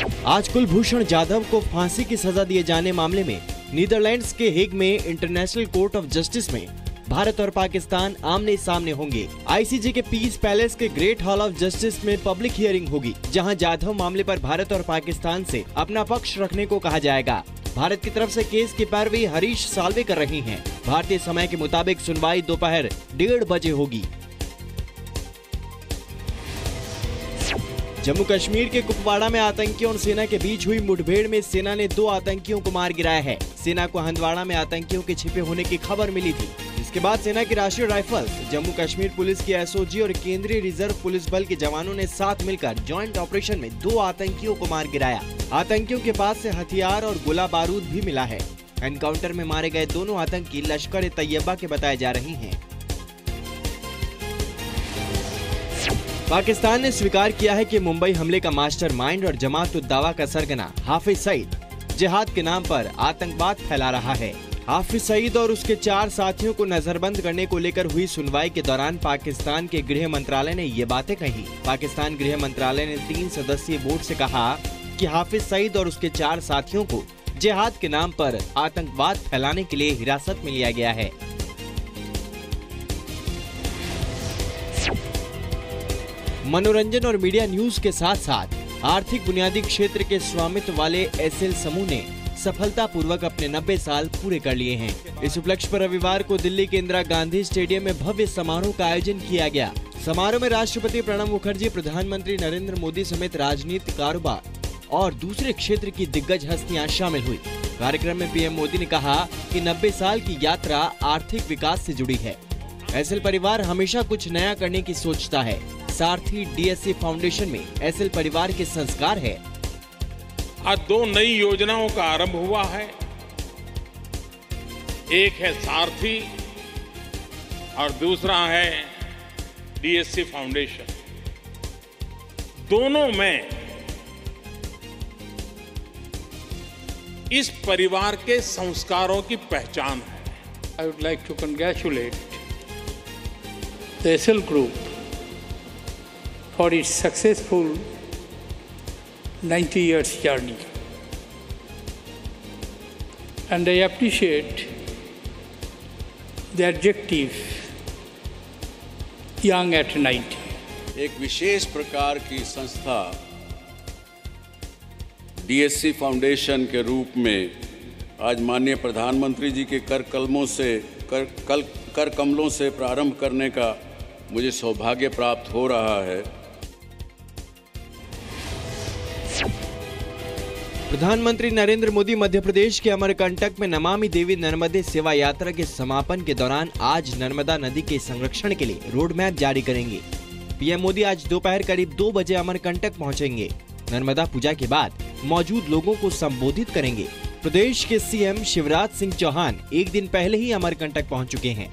आज कुलभूषण जाधव को फांसी की सजा दिए जाने मामले में नीदरलैंड्स के हेग में इंटरनेशनल कोर्ट ऑफ जस्टिस में भारत और पाकिस्तान आमने सामने होंगे। आईसीजे के पीस पैलेस के ग्रेट हॉल ऑफ जस्टिस में पब्लिक हियरिंग होगी, जहां जाधव मामले पर भारत और पाकिस्तान से अपना पक्ष रखने को कहा जाएगा। भारत की तरफ से केस की पैरवी हरीश साल्वे कर रही हैं। भारतीय समय के मुताबिक सुनवाई दोपहर 1:30 बजे होगी। जम्मू कश्मीर के कुपवाड़ा में आतंकियों और सेना के बीच हुई मुठभेड़ में सेना ने 2 आतंकियों को मार गिराया है। सेना को हंदवाड़ा में आतंकियों के छिपे होने की खबर मिली थी। इसके बाद सेना की राष्ट्रीय राइफल्स, जम्मू कश्मीर पुलिस की एसओजी और केंद्रीय रिजर्व पुलिस बल के जवानों ने साथ मिलकर जॉइंट ऑपरेशन में 2 आतंकियों को मार गिराया। आतंकियों के पास से हथियार और गोला बारूद भी मिला है। एनकाउंटर में मारे गए दोनों आतंकी लश्कर ए तैयबा के बताए जा रहे हैं। पाकिस्तान ने स्वीकार किया है कि मुंबई हमले का मास्टरमाइंड और जमात-उद-दावा का सरगना हाफिज सईद जिहाद के नाम पर आतंकवाद फैला रहा है। हाफिज सईद और उसके 4 साथियों को नजरबंद करने को लेकर हुई सुनवाई के दौरान पाकिस्तान के गृह मंत्रालय ने ये बातें कही। पाकिस्तान गृह मंत्रालय ने 3 सदस्यीय बोर्ड से कहा कि हाफिज सईद और उसके 4 साथियों को जिहाद के नाम पर आतंकवाद फैलाने के लिए हिरासत में लिया गया है। मनोरंजन और मीडिया न्यूज के साथ साथ आर्थिक बुनियादी क्षेत्र के स्वामित्व वाले एसएल समूह ने सफलतापूर्वक अपने 90 साल पूरे कर लिए हैं। इस उपलक्ष्य पर रविवार को दिल्ली के इंदिरा गांधी स्टेडियम में भव्य समारोह का आयोजन किया गया। समारोह में राष्ट्रपति प्रणब मुखर्जी, प्रधानमंत्री नरेंद्र मोदी समेत राजनीतिक, कारोबार और दूसरे क्षेत्र की दिग्गज हस्तियां शामिल हुई। कार्यक्रम में पीएम मोदी ने कहा कि 90 साल की यात्रा आर्थिक विकास से जुड़ी है। एसएल परिवार हमेशा कुछ नया करने की सोचता है। सारथी डीएससी फाउंडेशन में एसएल परिवार के संस्कार है। आज 2 नई योजनाओं का आरंभ हुआ है। एक है सारथी और दूसरा है डीएससी फाउंडेशन। दोनों में इस परिवार के संस्कारों की पहचान है। I would like to congratulate the SL Group for its successful 90 years journey. And I appreciate the adjective young at 90. एक विशेष प्रकार की संस्था डीएससी फाउंडेशन के रूप में आज माननीय प्रधानमंत्री जी के कर कमलों से प्रारंभ करने का मुझे सौभाग्य प्राप्त हो रहा है। प्रधानमंत्री नरेंद्र मोदी मध्य प्रदेश के अमरकंटक में नमामि देवी नर्मदे सेवा यात्रा के समापन के दौरान आज नर्मदा नदी के संरक्षण के लिए रोड मैप जारी करेंगे। पीएम मोदी आज दोपहर करीब 2 बजे अमरकंटक पहुंचेंगे। नर्मदा पूजा के बाद मौजूद लोगों को संबोधित करेंगे। प्रदेश के सीएम शिवराज सिंह चौहान एक दिन पहले ही अमरकंटक पहुंच चुके हैं।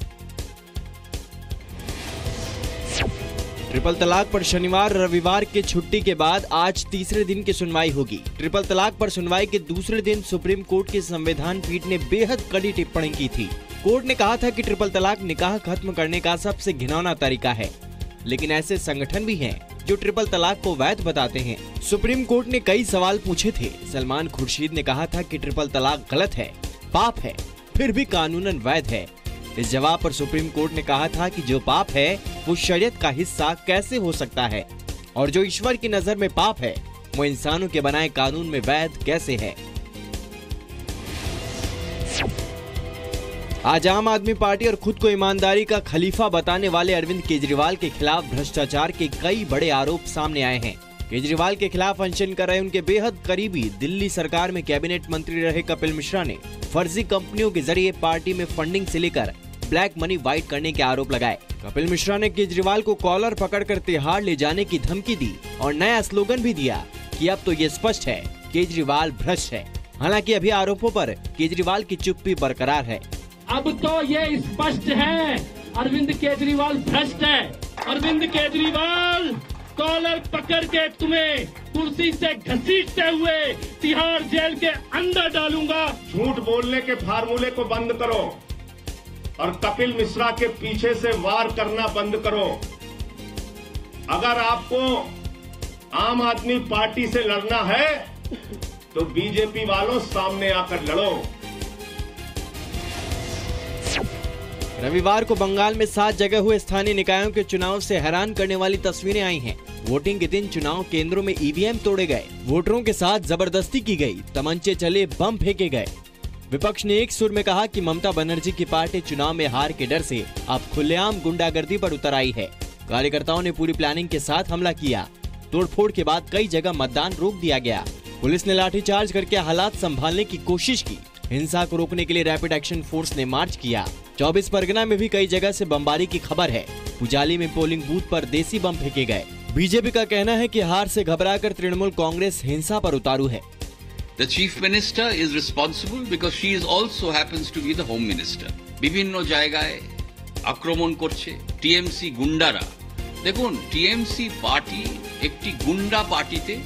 ट्रिपल तलाक पर शनिवार रविवार के छुट्टी के बाद आज तीसरे दिन की सुनवाई होगी। ट्रिपल तलाक पर सुनवाई के दूसरे दिन सुप्रीम कोर्ट की संविधान पीठ ने बेहद कड़ी टिप्पणी की थी। कोर्ट ने कहा था कि ट्रिपल तलाक निकाह खत्म करने का सबसे घिनौना तरीका है, लेकिन ऐसे संगठन भी हैं जो ट्रिपल तलाक को वैध बताते हैं। सुप्रीम कोर्ट ने कई सवाल पूछे थे। सलमान खुर्शीद ने कहा था कि ट्रिपल तलाक गलत है, पाप है, फिर भी कानूनन वैध है। इस जवाब पर सुप्रीम कोर्ट ने कहा था कि जो पाप है वो शरीयत का हिस्सा कैसे हो सकता है, और जो ईश्वर की नजर में पाप है वो इंसानों के बनाए कानून में वैध कैसे है। आज आम आदमी पार्टी और खुद को ईमानदारी का खलीफा बताने वाले अरविंद केजरीवाल के खिलाफ भ्रष्टाचार के कई बड़े आरोप सामने आए हैं। केजरीवाल के खिलाफ अनशन कर रहे उनके बेहद करीबी दिल्ली सरकार में कैबिनेट मंत्री रहे कपिल मिश्रा ने फर्जी कंपनियों के जरिए पार्टी में फंडिंग से लेकर ब्लैक मनी वाइट करने के आरोप लगाए। कपिल मिश्रा ने केजरीवाल को कॉलर पकड़कर तिहाड़ ले जाने की धमकी दी और नया स्लोगन भी दिया कि अब तो ये स्पष्ट है केजरीवाल भ्रष्ट है। हालांकि अभी आरोपों पर केजरीवाल की चुप्पी बरकरार है। अब तो ये स्पष्ट है अरविंद केजरीवाल भ्रष्ट है। अरविंद केजरीवाल कॉलर पकड़ के तुम्हें कुर्सी से घसीटते हुए तिहाड़ जेल के अंदर डालूंगा। झूठ बोलने के फार्मूले को बंद करो और कपिल मिश्रा के पीछे से वार करना बंद करो। अगर आपको आम आदमी पार्टी से लड़ना है तो बीजेपी वालों सामने आकर लड़ो। रविवार को बंगाल में 7 जगह हुए स्थानीय निकायों के चुनाव से हैरान करने वाली तस्वीरें आई हैं। वोटिंग के दिन चुनाव केंद्रों में ईवीएम तोड़े गए, वोटरों के साथ जबरदस्ती की गई, तमंचे चले, बम फेंके गए। विपक्ष ने एक सुर में कहा कि ममता बनर्जी की पार्टी चुनाव में हार के डर से अब खुलेआम गुंडागर्दी पर उतर आई है। कार्यकर्ताओं ने पूरी प्लानिंग के साथ हमला किया। तोड़फोड़ के बाद कई जगह मतदान रोक दिया गया। पुलिस ने लाठीचार्ज करके हालात संभालने की कोशिश की। हिंसा को रोकने के लिए रैपिड एक्शन फोर्स ने मार्च किया। 24 परगना में भी कई जगह से बमबारी की खबर है। पुजाली में पोलिंग बूथ पर देसी बम फेंके गए। बीजेपी का कहना है कि हार से घबराकर तृणमूल कांग्रेस हिंसा पर उतारू है। The Chief Minister is responsible because she is also happens to be the Home Minister. বিভিন্ন জায়গায় আক্রমণ করছে টিএমসি গুন্ডারা। দেখুন টিএমসি পার্টি একটি গুন্ডা পার্টিতে।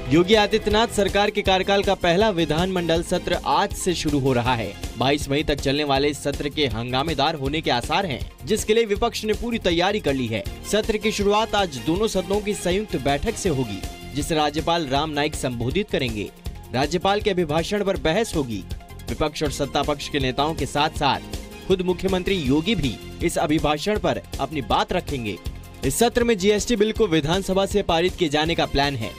योगी आदित्यनाथ सरकार के कार्यकाल का पहला विधानमंडल सत्र आज से शुरू हो रहा है। 22 मई तक चलने वाले इस सत्र के हंगामेदार होने के आसार हैं, जिसके लिए विपक्ष ने पूरी तैयारी कर ली है। सत्र की शुरुआत आज दोनों सदनों की संयुक्त बैठक से होगी, जिसे राज्यपाल राम नाईक संबोधित करेंगे। राज्यपाल के अभिभाषण पर बहस होगी। विपक्ष और सत्ता पक्ष के नेताओं के साथ साथ खुद मुख्यमंत्री योगी भी इस अभिभाषण पर अपनी बात रखेंगे। इस सत्र में जीएसटी बिल को विधानसभा से पारित किए जाने का प्लान है।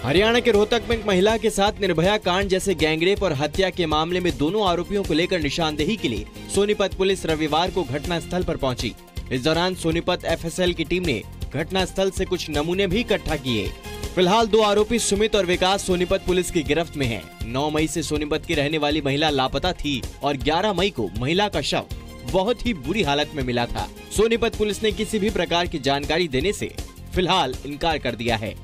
हरियाणा के रोहतक में एक महिला के साथ निर्भया कांड जैसे गैंगरेप और हत्या के मामले में दोनों आरोपियों को लेकर निशानदेही के लिए सोनीपत पुलिस रविवार को घटना स्थल पर पहुंची। इस दौरान सोनीपत एफएसएल की टीम ने घटना स्थल से कुछ नमूने भी इकट्ठा किए। फिलहाल 2 आरोपी सुमित और विकास सोनीपत पुलिस की गिरफ्त में हैं। 9 मई से सोनीपत की रहने वाली महिला लापता थी और 11 मई को महिला का शव बहुत ही बुरी हालत में मिला था। सोनीपत पुलिस ने किसी भी प्रकार की जानकारी देने से फिलहाल इनकार कर दिया है।